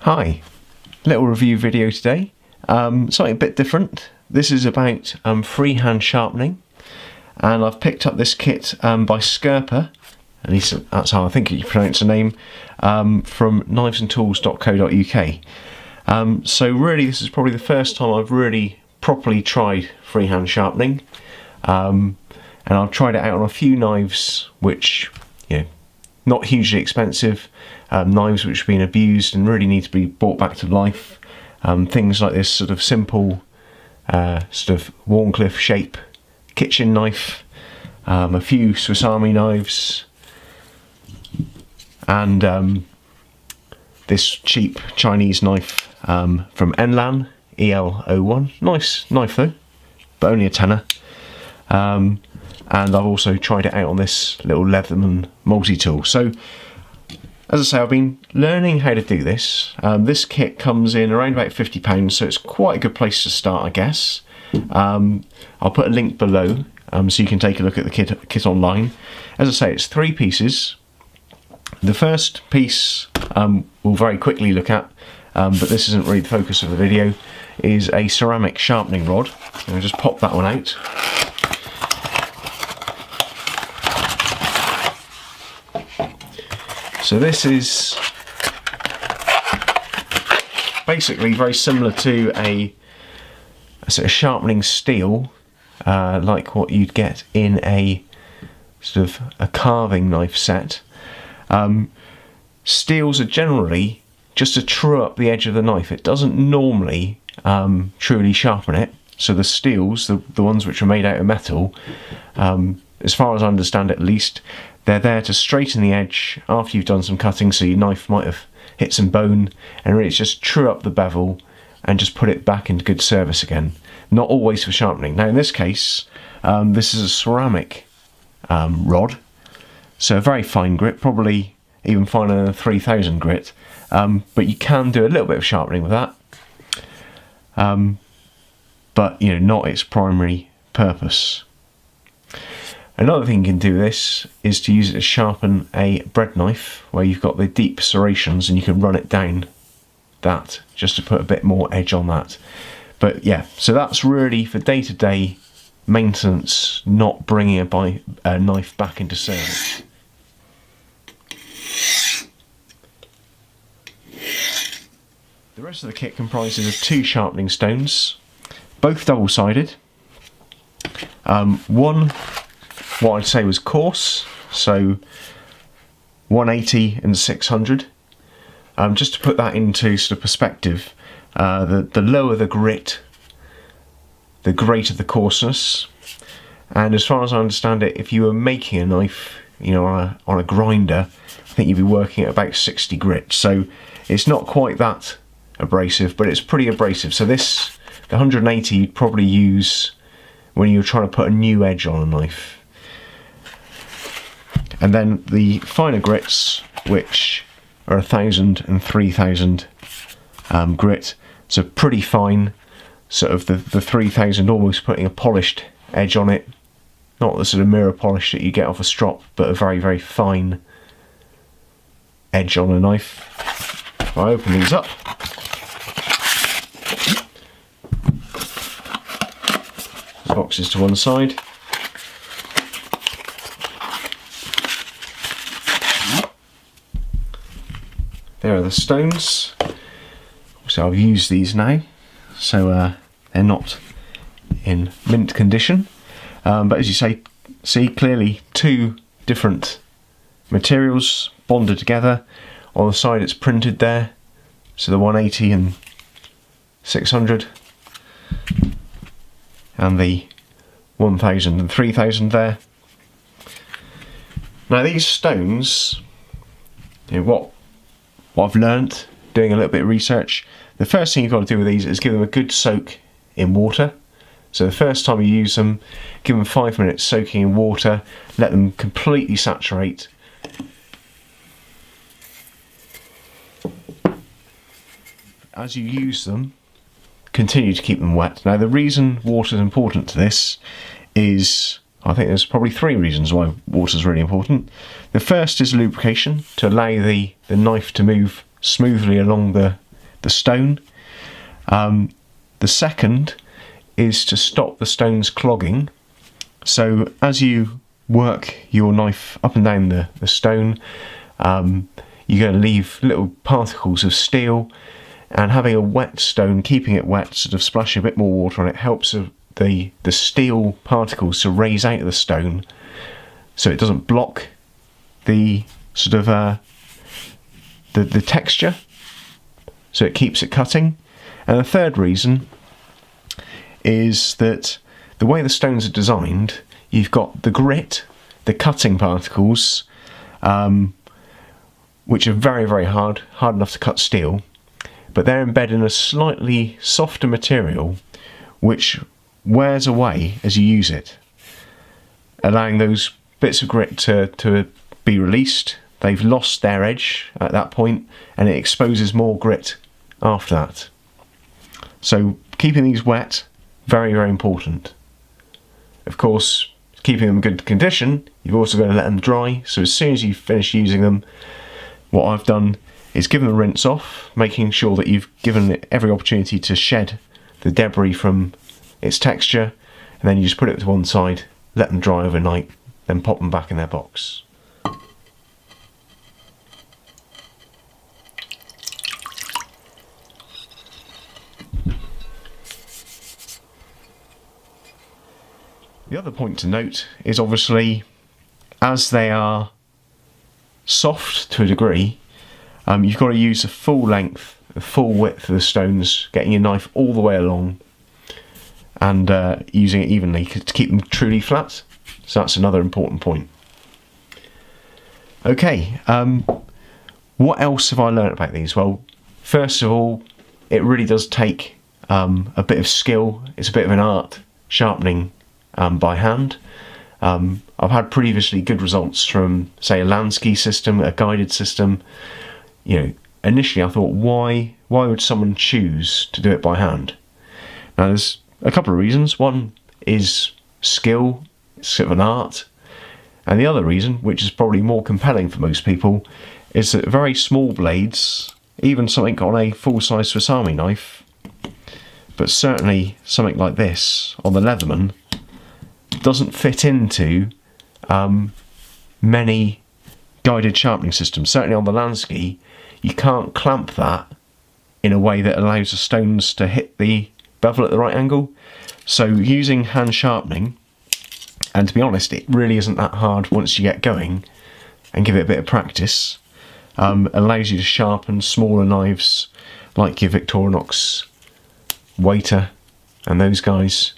Hi, little review video today, something a bit different. This is about freehand sharpening, and I've picked up this kit by SKERPER, at least that's how I think you pronounce the name, from knivesandtools.co.uk. So really this is probably the first time I've really properly tried freehand sharpening, and I've tried it out on a few knives which, you know, not hugely expensive, knives which have been abused and really need to be brought back to life. Things like this sort of simple sort of Warncliffe shape kitchen knife, a few Swiss Army knives, and this cheap Chinese knife from Enlan, EL01. Nice knife though, but only a tenner. And I've also tried it out on this little Leatherman multi-tool. So, as I say, I've been learning how to do this. This kit comes in around about £50, so it's quite a good place to start, I guess. I'll put a link below so you can take a look at the kit online. As I say, it's 3 pieces. The first piece we'll very quickly look at, but this isn't really the focus of the video, is a ceramic sharpening rod. I'll just pop that one out. So this is basically very similar to a sort of sharpening steel, like what you'd get in a sort of a carving knife set. Steels are generally just to true up the edge of the knife. It doesn't normally truly sharpen it. So the steels, the ones which are made out of metal, as far as I understand it at least, they're there to straighten the edge after you've done some cutting, so your knife might have hit some bone, and really it's just true up the bevel and just put it back into good service again. Not always for sharpening. Now in this case, this is a ceramic rod, so a very fine grit, probably even finer than a 3000 grit, but you can do a little bit of sharpening with that, but you know, not its primary purpose. Another thing you can do with this is to use it to sharpen a bread knife where you've got the deep serrations, and you can run it down that just to put a bit more edge on that. But yeah, so that's really for day-to-day maintenance, not bringing a knife back into service. The rest of the kit comprises of 2 sharpening stones, both double-sided. One, what I'd say was coarse, so 180 and 600. Just to put that into sort of perspective, the lower the grit, the greater the coarseness. And as far as I understand it, if you were making a knife, you know, on a grinder, I think you'd be working at about 60 grit. So it's not quite that abrasive, but it's pretty abrasive. So this, the 180, you'd probably use when you're trying to put a new edge on a knife. And then the finer grits, which are 1000 and 3000 grit, so pretty fine, sort of the 3000 almost putting a polished edge on it, not the sort of mirror polish that you get off a strop, but a very, very fine edge on a knife. If I open these up, the box is to one side. There are the stones. So I've used these now, so they're not in mint condition. But as you see clearly 2 different materials bonded together. On the side it's printed there, so the 180 and 600, and the 1000 and 3000 there. Now these stones, you know, what I've learnt doing a little bit of research, the first thing you've got to do with these is give them a good soak in water. So the first time you use them, give them 5 minutes soaking in water, let them completely saturate. As you use them, continue to keep them wet. Now the reason water is important to this is, I think there's probably 3 reasons why water is really important. The first is lubrication, to allow the knife to move smoothly along the the stone. The second is to stop the stones clogging. So as you work your knife up and down the stone, you're going to leave little particles of steel, and having a wet stone, keeping it wet, sort of splashing a bit more water on it, helps the steel particles to raise out of the stone, so it doesn't block the sort of the texture, so it keeps it cutting. And the third reason is that the way the stones are designed, you've got the grit, the cutting particles, which are very, very hard enough to cut steel, but they're embedded in a slightly softer material which wears away as you use it, allowing those bits of grit to be released. They've lost their edge at that point, and it exposes more grit after that. So keeping these wet, very, very important. Of course, keeping them in good condition, you've also got to let them dry. So as soon as you finish using them, what I've done is give them a rinse off, making sure that you've given it every opportunity to shed the debris from its texture, and then you just put it to one side, let them dry overnight, then pop them back in their box. The other point to note is obviously, as they are soft to a degree, you've got to use the full length, the full width of the stones, getting your knife all the way along, and using it evenly to keep them truly flat. So that's another important point. Okay, what else have I learned about these? Well, first of all, it really does take a bit of skill. It's a bit of an art, sharpening by hand. I've had previously good results from, say, a Lansky system, a guided system. You know, initially I thought, why would someone choose to do it by hand? Now, there's a couple of reasons. One is skill, it's sort of an art. And the other reason, which is probably more compelling for most people, is that very small blades, even something on a full-size Swiss Army knife, but certainly something like this on the Leatherman, doesn't fit into many guided sharpening systems. Certainly on the Lansky, you can't clamp that in a way that allows the stones to hit the bevel at the right angle. So using hand sharpening, and to be honest, it really isn't that hard once you get going and give it a bit of practice, allows you to sharpen smaller knives like your Victorinox Waiter and those guys.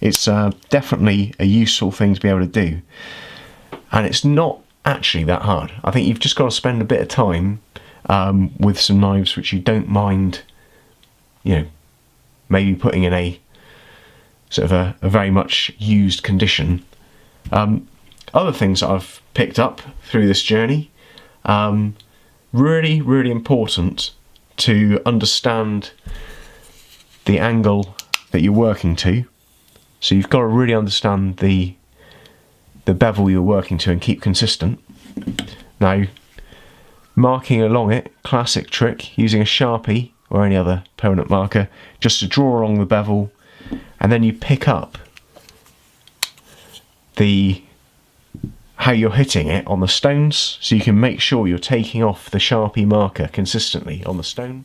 It's definitely a useful thing to be able to do, and it's not actually that hard. I think you've just got to spend a bit of time with some knives which you don't mind, you know, maybe putting in a sort of a very much used condition. Other things that I've picked up through this journey, really, really important to understand the angle that you're working to. So you've got to really understand the bevel you're working to and keep consistent. Now, marking along it, classic trick, using a Sharpie or any other permanent marker, just to draw along the bevel, and then you pick up how you're hitting it on the stones, so you can make sure you're taking off the Sharpie marker consistently on the stone.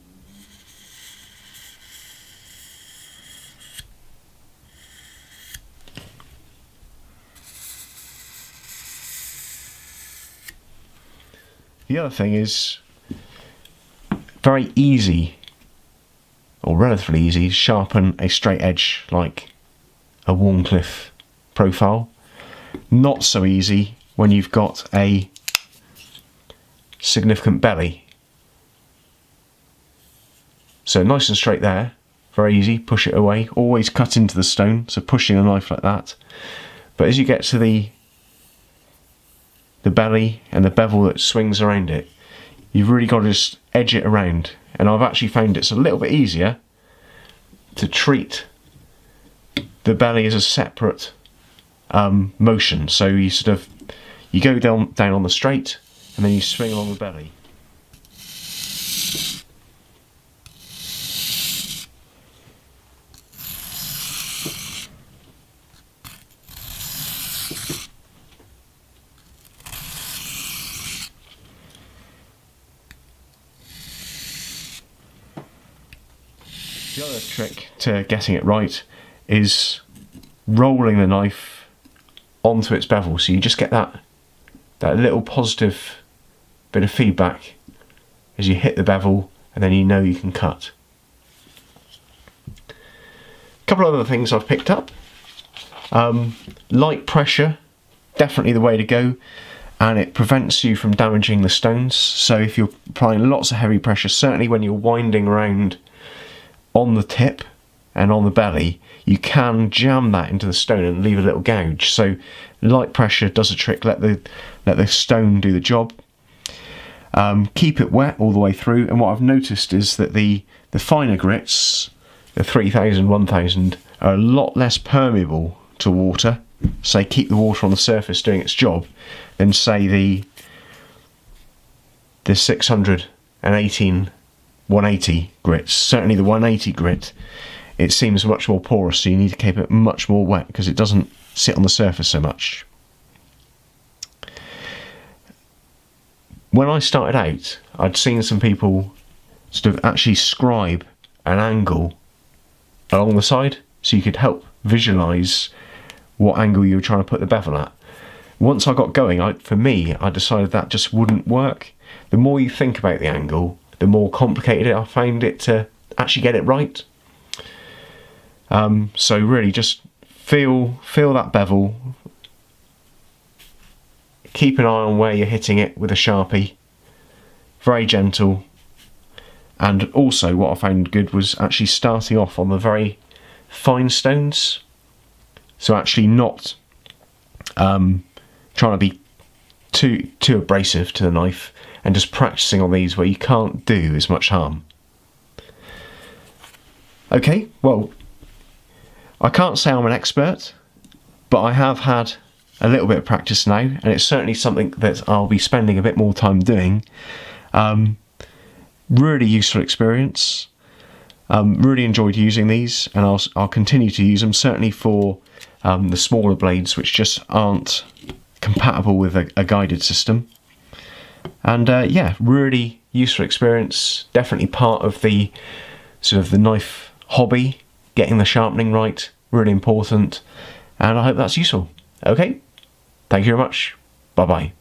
The other thing is very easy, or relatively easy, to sharpen a straight edge like a Warncliffe profile. Not so easy when you've got a significant belly. So nice and straight there, very easy, push it away, always cut into the stone, so pushing a knife like that. But as you get to the belly and the bevel that swings around it, you've really got to just edge it around. And I've actually found it's a little bit easier to treat the belly as a separate motion. So you you go down on the straight, and then you swing along the belly. The other trick to getting it right is rolling the knife onto its bevel, so you just get that little positive bit of feedback as you hit the bevel, and then you know you can cut. A couple other things I've picked up. Light pressure, definitely the way to go, and it prevents you from damaging the stones. So if you're applying lots of heavy pressure, certainly when you're winding around on the tip and on the belly, you can jam that into the stone and leave a little gouge. So light pressure does a trick. Let the stone do the job. Keep it wet all the way through, and what I've noticed is that the finer grits, the 3000, 1000, are a lot less permeable to water, so they keep the water on the surface doing its job, than say the 618 180 grits. Certainly the 180 grit, it seems much more porous, so you need to keep it much more wet because it doesn't sit on the surface so much. When I started out, I'd seen some people sort of actually scribe an angle along the side, so you could help visualise what angle you were trying to put the bevel at. Once I got going, for me, I decided that just wouldn't work. The more you think about the angle, the more complicated I found it to actually get it right. So really just feel that bevel, keep an eye on where you're hitting it with a Sharpie, very gentle, and also what I found good was actually starting off on the very fine stones, so actually not trying to be too abrasive to the knife, and just practicing on these where you can't do as much harm. Okay, well, I can't say I'm an expert, but I have had a little bit of practice now, and it's certainly something that I'll be spending a bit more time doing. Really useful experience. Really enjoyed using these, and I'll continue to use them, certainly for the smaller blades which just aren't compatible with a guided system. And yeah, really useful experience, definitely part of the sort of the knife hobby, getting the sharpening right, really important, and I hope that's useful. Okay, thank you very much, bye bye.